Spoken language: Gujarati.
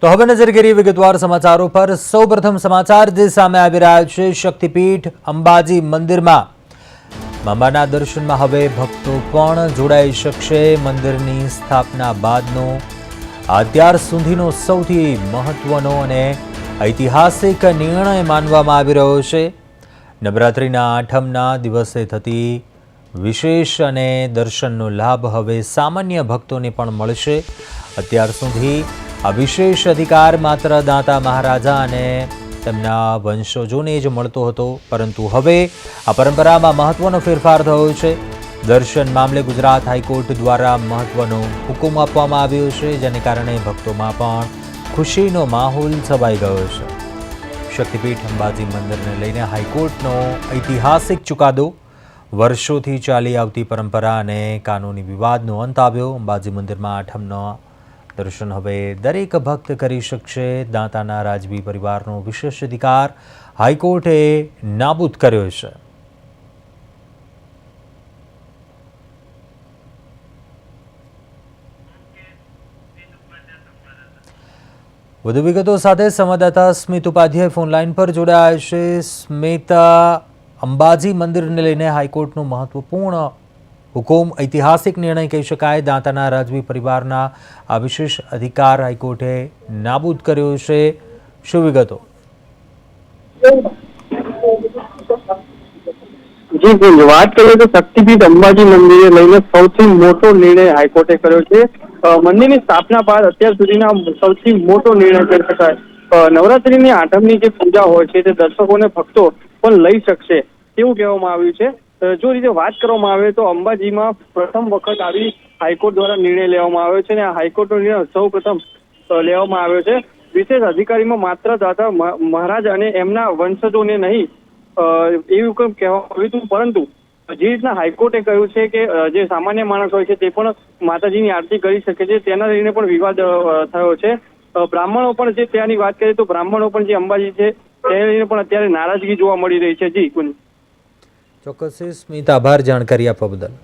તો હવે નજર કરીએ વિગતવાર સમાચારો પર। સૌપ્રથમ સમાચાર જે સામે આવી રહ્યા છે, શક્તિપીઠ અંબાજી મંદિરમાં અંબાના દર્શનમાં હવે ભક્તો પણ જોડાઈ શકશે। મંદિરની સ્થાપના બાદનો અત્યાર સુધીનો સૌથી મહત્વનો અને ઐતિહાસિક નિર્ણય માનવામાં આવી રહ્યો છે। નવરાત્રિના આઠમના દિવસે થતી વિશેષ અને દર્શનનો લાભ હવે સામાન્ય ભક્તોને પણ મળશે। અત્યાર સુધી આ વિશેષ અધિકાર માત્ર દાતા મહારાજા અને તેમના વંશજોને જ મળતો હતો, પરંતુ હવે આ પરંપરામાં મહત્વનો ફેરફાર થયો છે। દર્શન મામલે ગુજરાત હાઈકોર્ટ દ્વારા મહત્વનો હુકમ આપવામાં આવ્યો છે, જેને કારણે ભક્તોમાં પણ ખુશીનો માહોલ છવાઈ ગયો છે। શક્તિપીઠ અંબાજી મંદિરને લઈને હાઈકોર્ટનો ઐતિહાસિક ચુકાદો, વર્ષોથી ચાલી આવતી પરંપરા અને કાનૂની વિવાદનો અંત આવ્યો। અંબાજી મંદિરમાં આઠમનો દર્શન હવે દરેક ભક્ત કરી શકશે। દાંતાના રાજવી પરિવારનો વિશેષ અધિકાર હાઈકોર્ટે નાબૂદ કર્યો છે। વધુ વિગતો સાથે સંવાદદાતા સ્મિત ઉપાધ્યાય ફોનલાઈન પર જોડાયા છે। સ્મિત, અંબાજી મંદિરને લઈને હાઈકોર્ટનો મહત્વપૂર્ણ હુકમ, ઐતિહાસિક નિર્ણય કહી શકાય। દાંતાના રાજવી પરિવારના આ વિશેષ અધિકાર હાઈકોર્ટે નાબૂદ કર્યો છે, શું વિગતો? જી જી, વાત કરીએ તો શક્તિપીઠ અંબાજી મંદિરે લઈને સૌથી મોટો નિર્ણય હાઈકોર્ટે કર્યો છે। મંદિરની સ્થાપના બાદ અત્યાર સુધીના સૌથી મોટો નિર્ણય કહી શકાય। નવરાત્રીની આઠમની જે પૂજા હોય છે તે દર્શકોને ભક્તો પણ લઈ શકશે તેવું કહેવામાં આવ્યું છે। જો રીતે વાત કરવામાં આવે તો અંબાજીમાં પ્રથમ વખત આવી હાઈકોર્ટ દ્વારા નિર્ણય લેવામાં આવ્યો છે અને આ હાઈકોર્ટનો નિર્ણય સૌ પ્રથમ લેવામાં આવ્યો છે। વિશેષ અધિકારીમાં માત્ર દાદા મહારાજ અને એમના વંશજોને નહીં એવું કંઈ કહેવામાં આવ્યું હતું, પરંતુ જે રીતના હાઈકોર્ટે કહ્યું છે કે જે સામાન્ય માણસ હોય છે તે પણ માતાજીની આરતી કરી શકે છે, તેના લઈને પણ વિવાદ થયો છે। બ્રાહ્મણો પણ જે ત્યાંની વાત કરીએ તો બ્રાહ્મણો પણ જે અંબાજી છે તેને લઈને પણ અત્યારે નારાજગી જોવા મળી રહી છે। જી કુંજ, ચોક્કસ સ્મિત, આભાર જાણકારી આપવા બદલ।